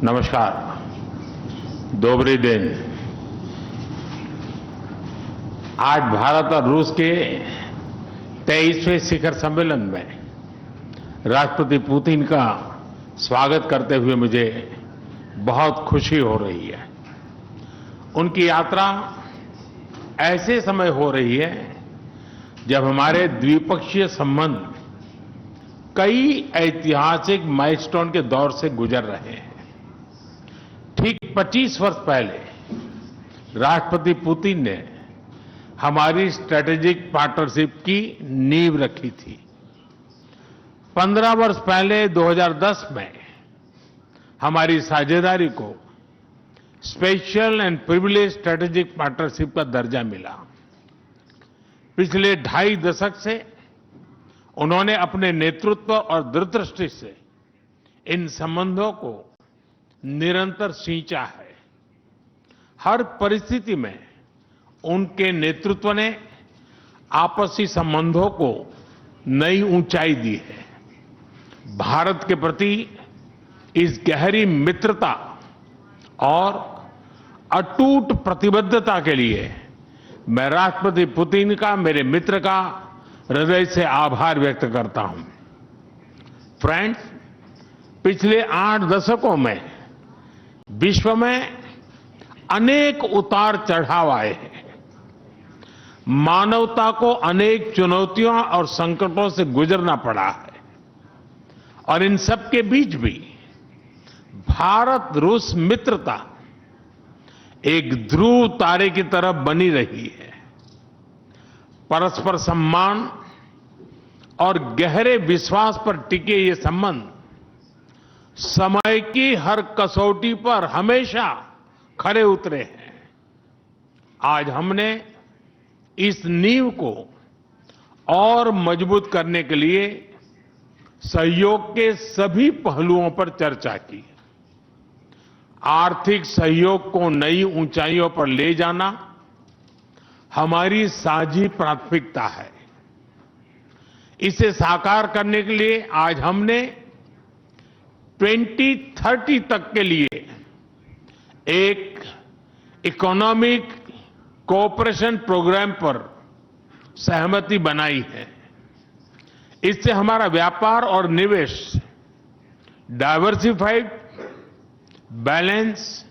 नमस्कार, दोबरी दिन। आज भारत और रूस के 23वें शिखर सम्मेलन में राष्ट्रपति पुतिन का स्वागत करते हुए मुझे बहुत खुशी हो रही है। उनकी यात्रा ऐसे समय हो रही है जब हमारे द्विपक्षीय संबंध कई ऐतिहासिक माइलस्टोन के दौर से गुजर रहे हैं। ठीक 25 वर्ष पहले राष्ट्रपति पुतिन ने हमारी स्ट्रेटेजिक पार्टनरशिप की नींव रखी थी। 15 वर्ष पहले 2010 में हमारी साझेदारी को special and privilege strategic partnership का दर्जा मिला। पिछले 2.5 दशक से उन्होंने अपने नेतृत्व और दूरदृष्टि से इन संबंधों को निरंतर सींचा है। हर परिस्थिति में उनके नेतृत्व ने आपसी संबंधों को नई ऊंचाई दी है। भारत के प्रति इस गहरी मित्रता और अटूट प्रतिबद्धता के लिए मैं राष्ट्रपति पुतिन का, मेरे मित्र का हृदय से आभार व्यक्त करता हूं। फ्रेंड्स, पिछले 8 दशकों में विश्व में अनेक उतार चढ़ाव आए हैं। मानवता को अनेक चुनौतियों और संकटों से गुजरना पड़ा है और इन सब के बीच भी भारत रूस मित्रता एक ध्रुव तारे की तरह बनी रही है। परस्पर सम्मान और गहरे विश्वास पर टिके ये संबंध समय की हर कसौटी पर हमेशा खरे उतरे हैं। आज हमने इस नींव को और मजबूत करने के लिए सहयोग के सभी पहलुओं पर चर्चा की। आर्थिक सहयोग को नई ऊंचाइयों पर ले जाना हमारी साझी प्राथमिकता है। इसे साकार करने के लिए आज हमने 2030 तक के लिए एक इकोनॉमिक कोऑपरेशन प्रोग्राम पर सहमति बनाई है। इससे हमारा व्यापार और निवेश डाइवर्सिफाइड, बैलेंस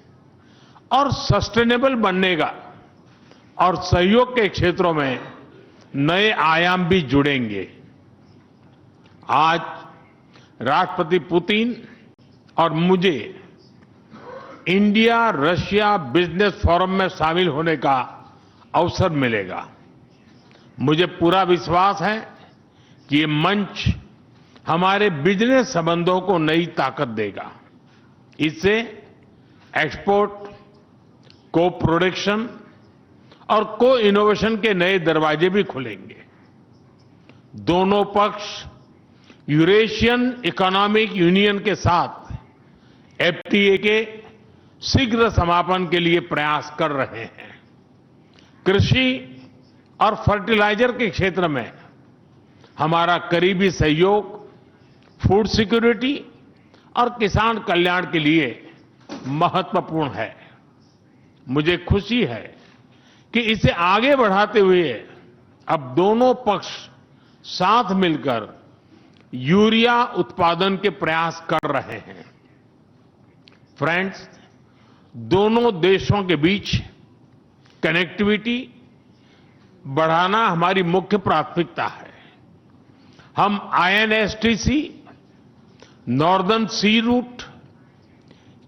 और सस्टेनेबल बनेगा और सहयोग के क्षेत्रों में नए आयाम भी जुड़ेंगे। आज राष्ट्रपति पुतिन और मुझे इंडिया रशिया बिजनेस फोरम में शामिल होने का अवसर मिलेगा। मुझे पूरा विश्वास है कि ये मंच हमारे बिजनेस संबंधों को नई ताकत देगा। इससे एक्सपोर्ट, को प्रोडक्शन और को इनोवेशन के नए दरवाजे भी खुलेंगे। दोनों पक्ष यूरेशियन इकोनॉमिक यूनियन के साथ एफटीए के शीघ्र समापन के लिए प्रयास कर रहे हैं। कृषि और फर्टिलाइजर के क्षेत्र में हमारा करीबी सहयोग फूड सिक्योरिटी और किसान कल्याण के लिए महत्वपूर्ण है। मुझे खुशी है कि इसे आगे बढ़ाते हुए अब दोनों पक्ष साथ मिलकर यूरिया उत्पादन के प्रयास कर रहे हैं। फ्रेंड्स, दोनों देशों के बीच कनेक्टिविटी बढ़ाना हमारी मुख्य प्राथमिकता है। हम आईएनएसटीसी, नॉर्दर्न सी रूट,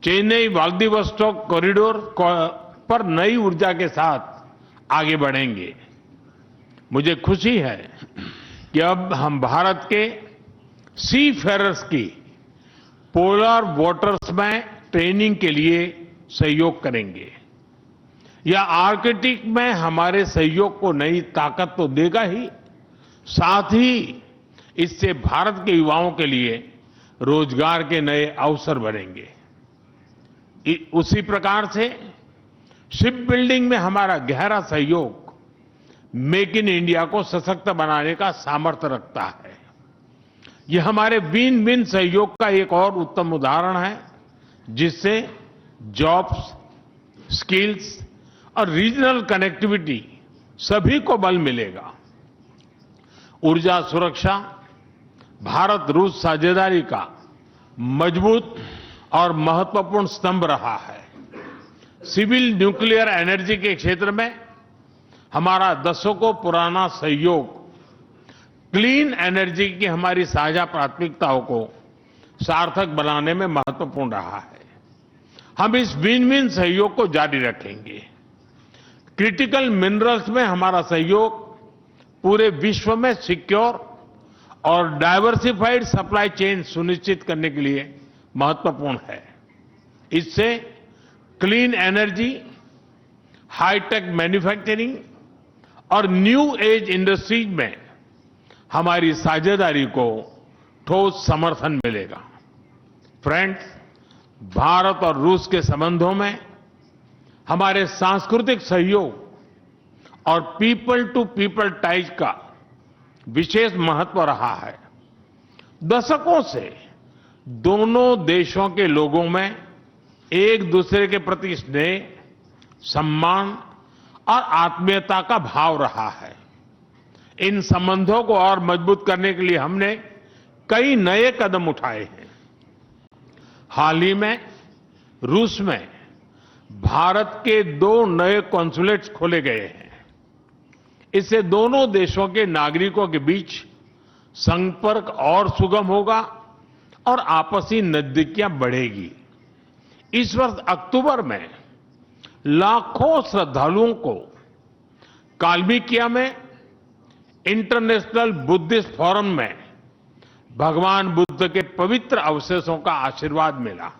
चेन्नई व्लादिवोस्टोक कॉरिडोर पर नई ऊर्जा के साथ आगे बढ़ेंगे। मुझे खुशी है कि अब हम भारत के सी फेरर्स की पोलर वाटर्स में ट्रेनिंग के लिए सहयोग करेंगे। यह आर्कटिक में हमारे सहयोग को नई ताकत तो देगा ही, साथ ही इससे भारत के युवाओं के लिए रोजगार के नए अवसर बनेंगे। उसी प्रकार से शिप बिल्डिंग में हमारा गहरा सहयोग मेक इन इंडिया को सशक्त बनाने का सामर्थ्य रखता है। यह हमारे विन विन सहयोग का एक और उत्तम उदाहरण है, जिससे जॉब्स, स्किल्स और रीजनल कनेक्टिविटी सभी को बल मिलेगा। ऊर्जा सुरक्षा भारत रूस साझेदारी का मजबूत और महत्वपूर्ण स्तंभ रहा है। सिविल न्यूक्लियर एनर्जी के क्षेत्र में हमारा दशकों पुराना सहयोग क्लीन एनर्जी की हमारी साझा प्राथमिकताओं को सार्थक बनाने में महत्वपूर्ण रहा है। हम इस विन विन सहयोग को जारी रखेंगे। क्रिटिकल मिनरल्स में हमारा सहयोग पूरे विश्व में सिक्योर और डाइवर्सिफाइड सप्लाई चेन सुनिश्चित करने के लिए महत्वपूर्ण है। इससे क्लीन एनर्जी, हाईटेक मैन्युफैक्चरिंग और न्यू एज इंडस्ट्रीज में हमारी साझेदारी को ठोस समर्थन मिलेगा। फ्रेंड्स, भारत और रूस के संबंधों में हमारे सांस्कृतिक सहयोग और पीपल टू पीपल टाइज का विशेष महत्व रहा है। दशकों से दोनों देशों के लोगों में एक दूसरे के प्रति स्नेह, सम्मान और आत्मीयता का भाव रहा है। इन संबंधों को और मजबूत करने के लिए हमने कई नए कदम उठाए हैं। हाल ही में रूस में भारत के 2 नए कॉन्सुलेट्स खोले गए हैं। इससे दोनों देशों के नागरिकों के बीच संपर्क और सुगम होगा और आपसी नजदीकियां बढ़ेगी। इस वर्ष अक्टूबर में लाखों श्रद्धालुओं को काल्मिकिया में इंटरनेशनल बुद्धिस्ट फोरम में भगवान बुद्ध के पवित्र अवशेषों का आशीर्वाद मिला।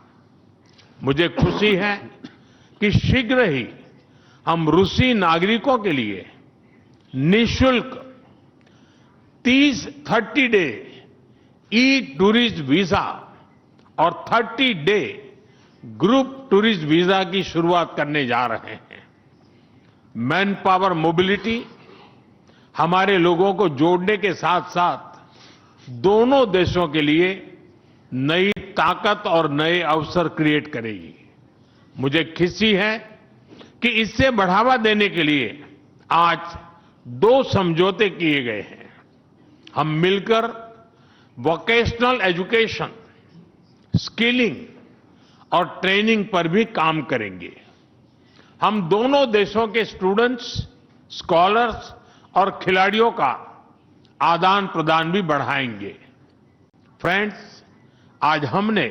मुझे खुशी है कि शीघ्र ही हम रूसी नागरिकों के लिए निःशुल्क 30 डे ई टूरिस्ट वीजा और 30 डे ग्रुप टूरिस्ट वीजा की शुरुआत करने जा रहे हैं। मैन पावर मोबिलिटी हमारे लोगों को जोड़ने के साथ साथ दोनों देशों के लिए नई ताकत और नए अवसर क्रिएट करेगी। मुझे खुशी है कि इससे बढ़ावा देने के लिए आज 2 समझौते किए गए हैं। हम मिलकर वोकेशनल एजुकेशन, स्किलिंग और ट्रेनिंग पर भी काम करेंगे। हम दोनों देशों के स्टूडेंट्स, स्कॉलर्स और खिलाड़ियों का आदान प्रदान भी बढ़ाएंगे। फ्रेंड्स, आज हमने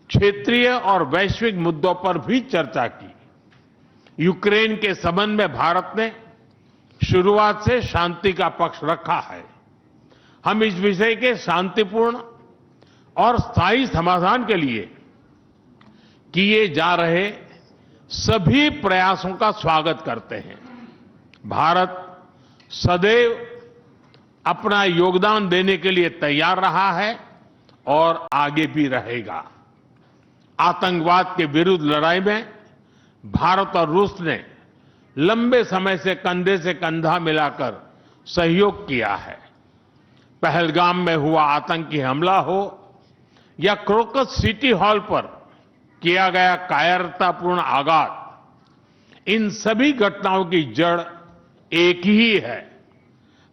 क्षेत्रीय और वैश्विक मुद्दों पर भी चर्चा की। यूक्रेन के संबंध में भारत ने शुरुआत से शांति का पक्ष रखा है। हम इस विषय के शांतिपूर्ण और स्थायी समाधान के लिए किए जा रहे सभी प्रयासों का स्वागत करते हैं। भारत सदैव अपना योगदान देने के लिए तैयार रहा है और आगे भी रहेगा। आतंकवाद के विरुद्ध लड़ाई में भारत और रूस ने लंबे समय से कंधा मिलाकर सहयोग किया है। पहलगाम में हुआ आतंकी हमला हो या क्रोकस सिटी हॉल पर किया गया कायरतापूर्ण आघात, इन सभी घटनाओं की जड़ एक ही है।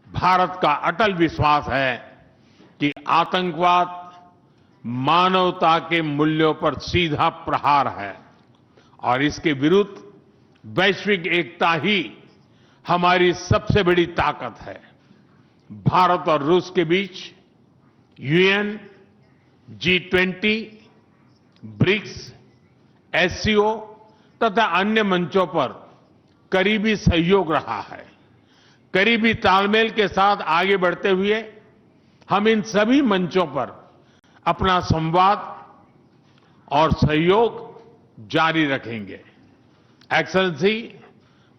भारत का अटल विश्वास है कि आतंकवाद मानवता के मूल्यों पर सीधा प्रहार है और इसके विरुद्ध वैश्विक एकता ही हमारी सबसे बड़ी ताकत है। भारत और रूस के बीच यूएन, G20, ब्रिक्स, एससीओ तथा अन्य मंचों पर करीबी सहयोग रहा है। करीबी तालमेल के साथ आगे बढ़ते हुए हम इन सभी मंचों पर अपना संवाद और सहयोग जारी रखेंगे। एक्सेलेंसी,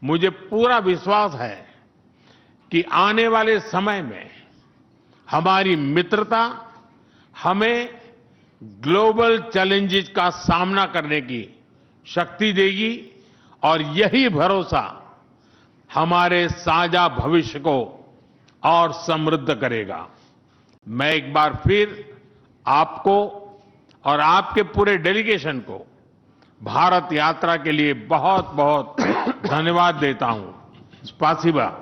मुझे पूरा विश्वास है कि आने वाले समय में हमारी मित्रता हमें ग्लोबल चैलेंजेस का सामना करने की शक्ति देगी और यही भरोसा हमारे साझा भविष्य को और समृद्ध करेगा। मैं एक बार फिर आपको और आपके पूरे डेलीगेशन को भारत यात्रा के लिए बहुत बहुत धन्यवाद देता हूं। स्पासिबा।